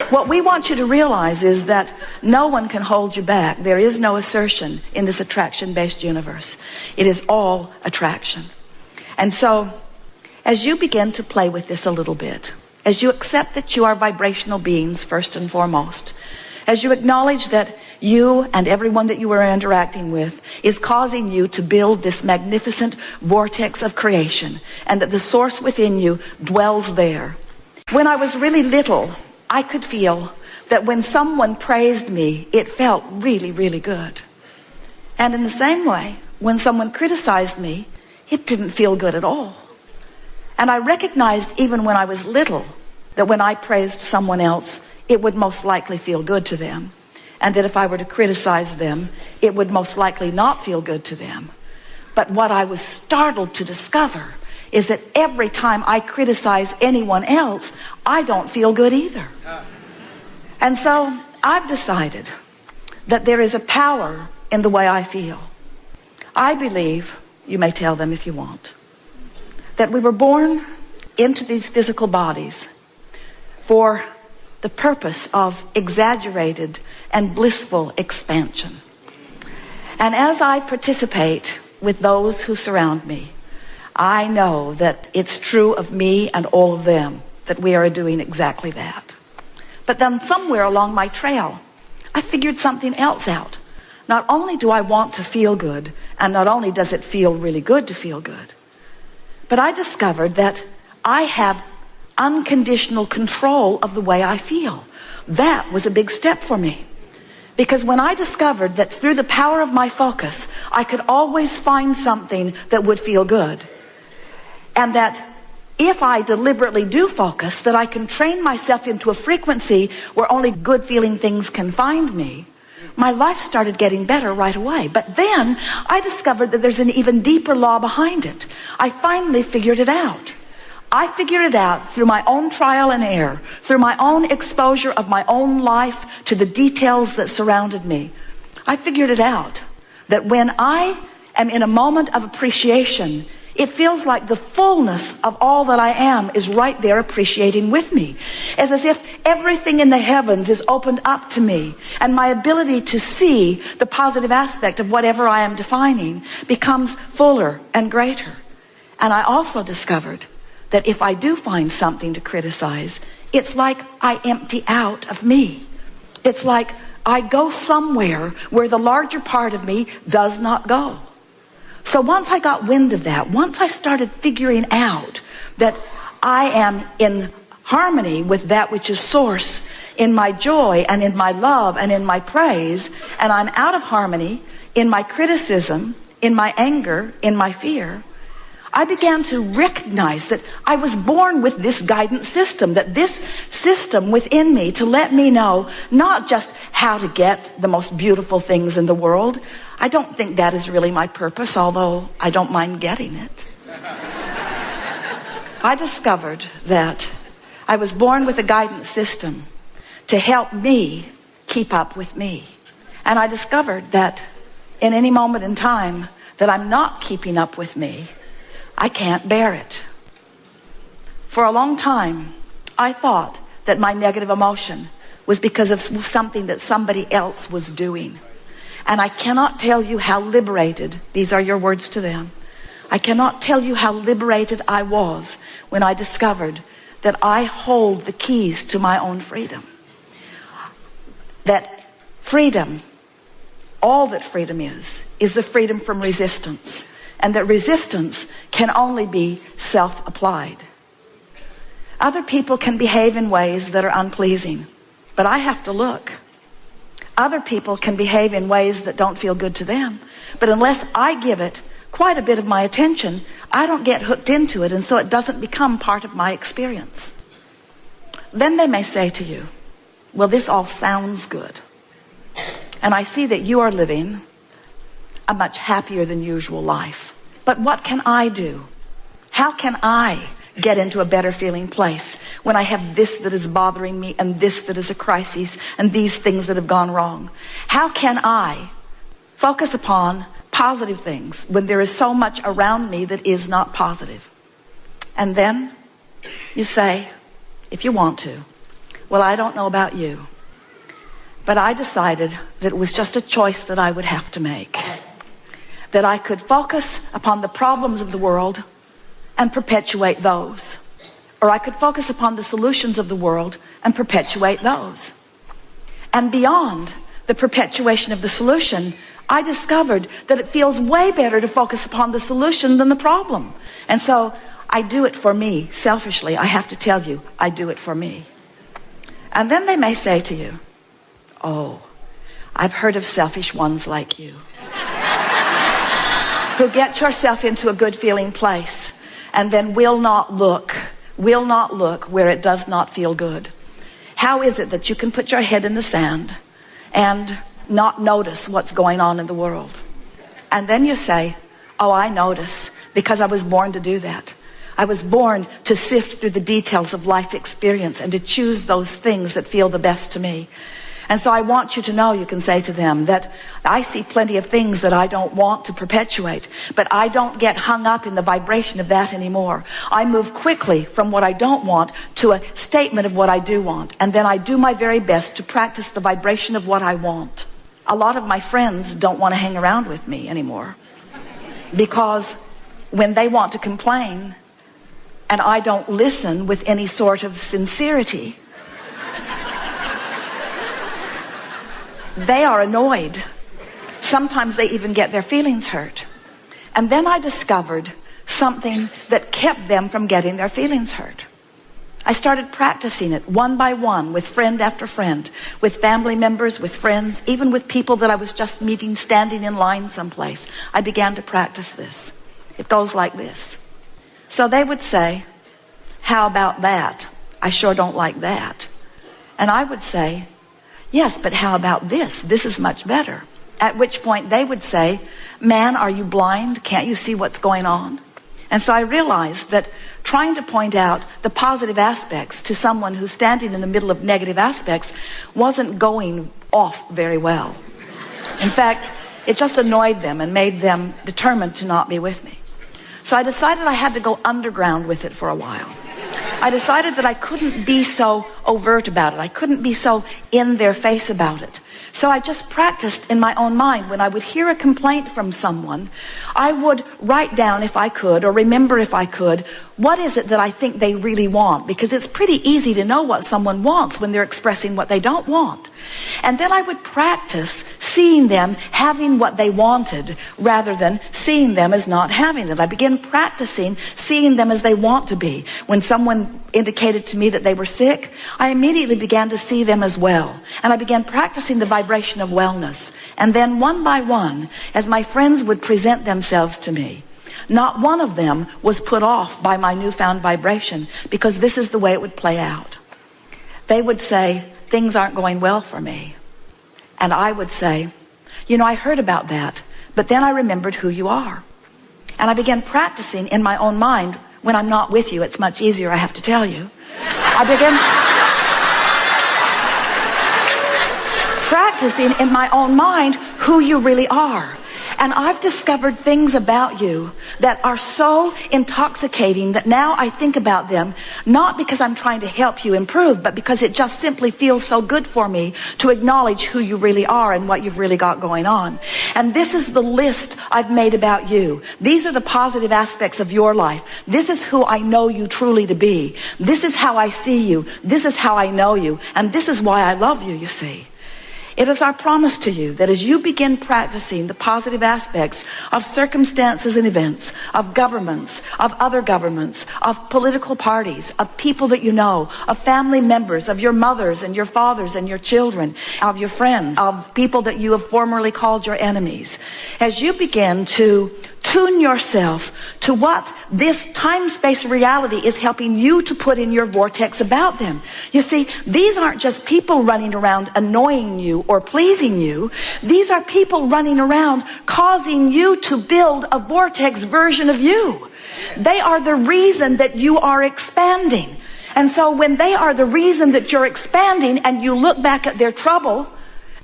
What we want you to realize is that no one can hold you back. There is no assertion in this attraction-based universe. It is all attraction. And so, as you begin to play with this a little bit, as you accept that you are vibrational beings first and foremost, as you acknowledge that you and everyone that you are interacting with is causing you to build this magnificent vortex of creation, and that the source within you dwells there. When I was really little, I could feel that when someone praised me, it felt really, really good. And in the same way, when someone criticized me, it didn't feel good at all. And I recognized even when I was little that when I praised someone else, it would most likely feel good to them. And that if I were to criticize them, it would most likely not feel good to them. But what I was startled to discover is that every time I criticize anyone else, I don't feel good either. And so I've decided that there is a power in the way I feel. I believe, you may tell them if you want, that we were born into these physical bodies for the purpose of exaggerated and blissful expansion. And as I participate with those who surround me, I know that it's true of me and all of them that we are doing exactly that. But then somewhere along my trail, I figured something else out. Not only do I want to feel good, and not only does it feel really good to feel good, but I discovered that I have unconditional control of the way I feel. That was a big step for me. Because when I discovered that through the power of my focus, I could always find something that would feel good. And that if I deliberately do focus, that I can train myself into a frequency where only good feeling things can find me, my life started getting better right away. But then I discovered that there's an even deeper law behind it. I finally figured it out. I figured it out through my own trial and error, through my own exposure of my own life to the details that surrounded me. I figured it out that when I am in a moment of appreciation, it feels like the fullness of all that I am is right there appreciating with me. It's as if everything in the heavens is opened up to me, and my ability to see the positive aspect of whatever I am defining becomes fuller and greater. And I also discovered that if I do find something to criticize, it's like I empty out of me. It's like I go somewhere where the larger part of me does not go. So once I got wind of that, once I started figuring out that I am in harmony with that which is source in my joy and in my love and in my praise, and I'm out of harmony in my criticism, in my anger, in my fear, I began to recognize that I was born with this guidance system, that this system within me to let me know not just how to get the most beautiful things in the world. I don't think that is really my purpose, although I don't mind getting it. I discovered that I was born with a guidance system to help me keep up with me. And I discovered that in any moment in time that I'm not keeping up with me, I can't bear it. For a long time, I thought that my negative emotion was because of something that somebody else was doing. And I cannot tell you how liberated, these are your words to them, I cannot tell you how liberated I was when I discovered that I hold the keys to my own freedom. That freedom, all that freedom is the freedom from resistance. And that resistance can only be self-applied. Other people can behave in ways that are unpleasing, but I have to look. Other people can behave in ways that don't feel good to them, but unless I give it quite a bit of my attention, I don't get hooked into it, and so it doesn't become part of my experience. Then they may say to you, well, this all sounds good, and I see that you are living a much happier than usual life. But what can I do? How can I get into a better feeling place when I have this that is bothering me and this that is a crisis and these things that have gone wrong? How can I focus upon positive things when there is so much around me that is not positive? And then you say, if you want to, Well, I don't know about you, but I decided that it was just a choice that I would have to make. That I could focus upon the problems of the world and perpetuate those. Or I could focus upon the solutions of the world and perpetuate those. And beyond the perpetuation of the solution, I discovered that it feels way better to focus upon the solution than the problem. And so I do it for me, selfishly. I have to tell you, I do it for me. And then they may say to you, oh, I've heard of selfish ones like you, who get yourself into a good feeling place and then will not look where it does not feel good. How is it that you can put your head in the sand and not notice what's going on in the world? And then you say, oh, I notice, because I was born to do that. I was born to sift through the details of life experience and to choose those things that feel the best to me. And so I want you to know, you can say to them, that I see plenty of things that I don't want to perpetuate, but I don't get hung up in the vibration of that anymore. I move quickly from what I don't want to a statement of what I do want. And then I do my very best to practice the vibration of what I want. A lot of my friends don't want to hang around with me anymore, because when they want to complain and I don't listen with any sort of sincerity, they are annoyed. Sometimes they even get their feelings hurt. And then I discovered something that kept them from getting their feelings hurt. I started practicing it one by one, with friend after friend, with family members, with friends, even with people that I was just meeting standing in line someplace. I began to practice this. It goes like this. So they would say, how about that? I sure don't like that. And I would say, yes, but how about this? This is much better. At which point they would say, man, are you blind? Can't you see what's going on? And so I realized that trying to point out the positive aspects to someone who's standing in the middle of negative aspects wasn't going off very well. In fact, it just annoyed them and made them determined to not be with me. So I decided I had to go underground with it for a while. I decided that I couldn't be so overt about it. I couldn't be so in their face about it. So I just practiced in my own mind. When I would hear a complaint from someone, I would write down, if I could, or remember if I could, what is it that I think they really want? Because it's pretty easy to know what someone wants when they're expressing what they don't want. And then I would practice seeing them having what they wanted rather than seeing them as not having it. I began practicing seeing them as they want to be. When someone indicated to me that they were sick, I immediately began to see them as well. And I began practicing the vibration of wellness. And then one by one, as my friends would present themselves to me, not one of them was put off by my newfound vibration, because this is the way it would play out. They would say, things aren't going well for me. And I would say, you know, I heard about that, but then I remembered who you are. And I began practicing in my own mind. When I'm not with you, it's much easier, I have to tell you. I began practicing in my own mind who you really are. And I've discovered things about you that are so intoxicating that now I think about them, not because I'm trying to help you improve, but because it just simply feels so good for me to acknowledge who you really are and what you've really got going on. And this is the list I've made about you. These are the positive aspects of your life. This is who I know you truly to be. This is how I see you. This is how I know you. And this is why I love you, you see. It is our promise to you that as you begin practicing the positive aspects of circumstances and events, of governments, of other governments, of political parties, of people that you know, of family members, of your mothers and your fathers and your children, of your friends, of people that you have formerly called your enemies, as you begin to tune yourself to what this time-space reality is helping you to put in your vortex about them. You see, these aren't just people running around annoying you or pleasing you. These are people running around causing you to build a vortex version of you. They are the reason that you are expanding. And so when they are the reason that you're expanding and you look back at their trouble,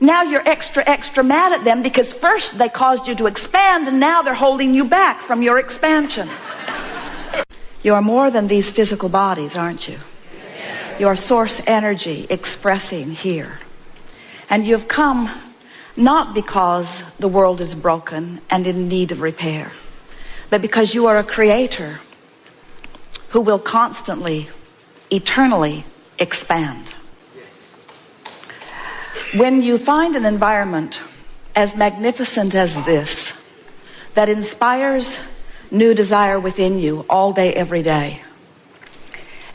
now you're extra mad at them because first they caused you to expand and now they're holding you back from your expansion. You are more than these physical bodies, aren't you? your source energy expressing here. And you've come not because the world is broken and in need of repair, but because you are a creator who will constantly, eternally expand. When you find an environment as magnificent as this, that inspires new desire within you all day, every day,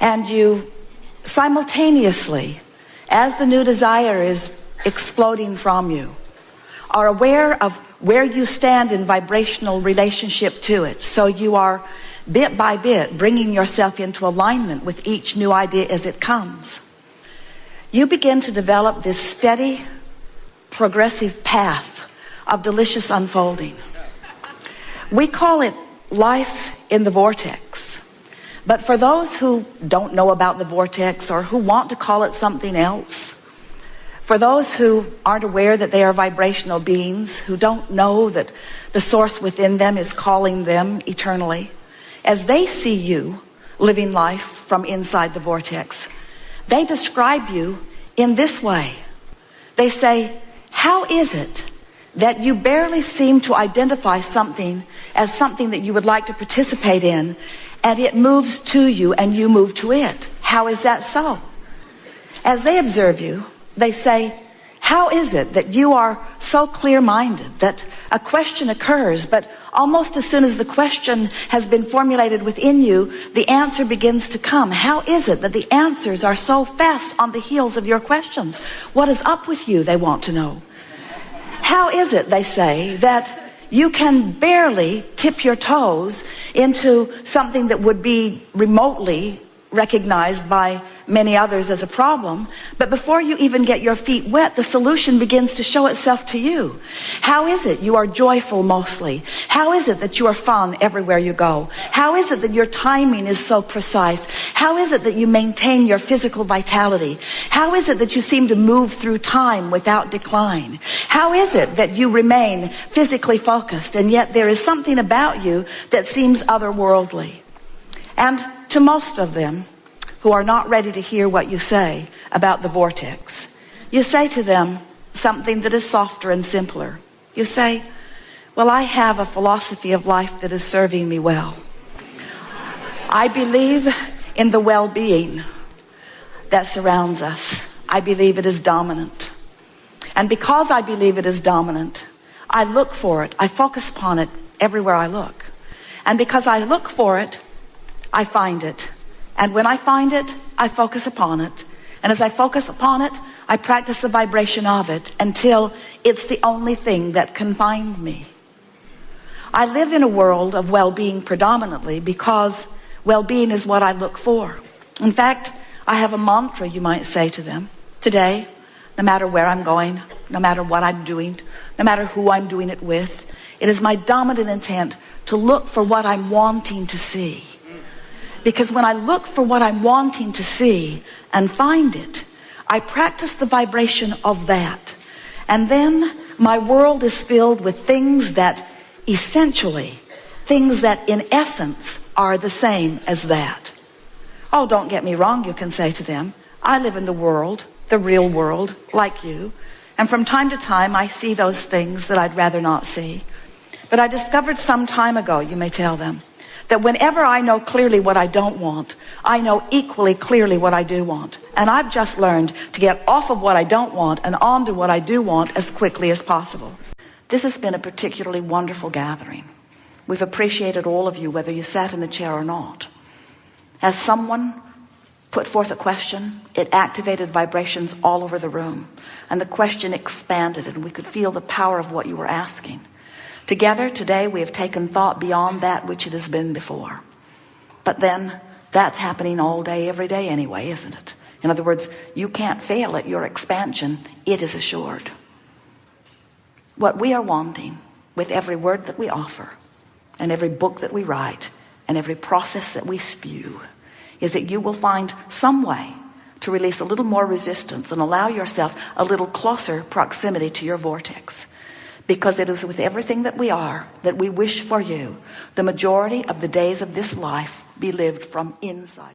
and you simultaneously, as the new desire is exploding from you, are aware of where you stand in vibrational relationship to it, so you are bit by bit bringing yourself into alignment with each new idea as it comes, you begin to develop this steady, progressive path of delicious unfolding. We call it life in the vortex. But for those who don't know about the vortex, or who want to call it something else, for those who aren't aware that they are vibrational beings, who don't know that the source within them is calling them eternally, as they see you living life from inside the vortex, they describe you in this way. They say, how is it that you barely seem to identify something as something that you would like to participate in, and it moves to you and you move to it? How is that so? As they observe you, they say, how is it that you are so clear-minded that a question occurs, but almost as soon as the question has been formulated within you, the answer begins to come? How is it that the answers are so fast on the heels of your questions? What is up with you, they want to know. How is it, they say, that you can barely tip your toes into something that would be remotely recognized by many others as a problem, but before you even get your feet wet, the solution begins to show itself to you? How is it you are joyful mostly? How is it that you are fun everywhere you go? How is it that your timing is so precise? How is it that you maintain your physical vitality? How is it that you seem to move through time without decline? How is it that you remain physically focused, and yet there is something about you that seems otherworldly? And to most of them who are not ready to hear what you say about the vortex, you say to them something that is softer and simpler. You say, well, I have a philosophy of life that is serving me well. I believe in the well-being that surrounds us. I believe it is dominant. And because I believe it is dominant, I look for it. I focus upon it everywhere I look. And because I look for it, I find it. And when I find it, I focus upon it. And as I focus upon it, I practice the vibration of it until it's the only thing that can find me. I live in a world of well-being predominantly because well-being is what I look for. In fact, I have a mantra, you might say to them. Today, no matter where I'm going, no matter what I'm doing, no matter who I'm doing it with, it is my dominant intent to look for what I'm wanting to see. Because when I look for what I'm wanting to see and find it, I practice the vibration of that. And then my world is filled with things that essentially, things that in essence are the same as that. Oh, don't get me wrong, you can say to them. I live in the world, the real world, like you. And from time to time, I see those things that I'd rather not see. But I discovered some time ago, you may tell them, that whenever I know clearly what I don't want, I know equally clearly what I do want. And I've just learned to get off of what I don't want and on to what I do want as quickly as possible. This has been a particularly wonderful gathering. We've appreciated all of you, whether you sat in the chair or not. As someone put forth a question, it activated vibrations all over the room. And the question expanded, and we could feel the power of what you were asking. Together today we have taken thought beyond that which it has been before. But then that's happening all day, every day anyway, isn't it? In other words, you can't fail at your expansion. It is assured. What we are wanting with every word that we offer and every book that we write and every process that we spew is that you will find some way to release a little more resistance and allow yourself a little closer proximity to your vortex. Because it is with everything that we are that we wish for you the majority of the days of this life be lived from inside.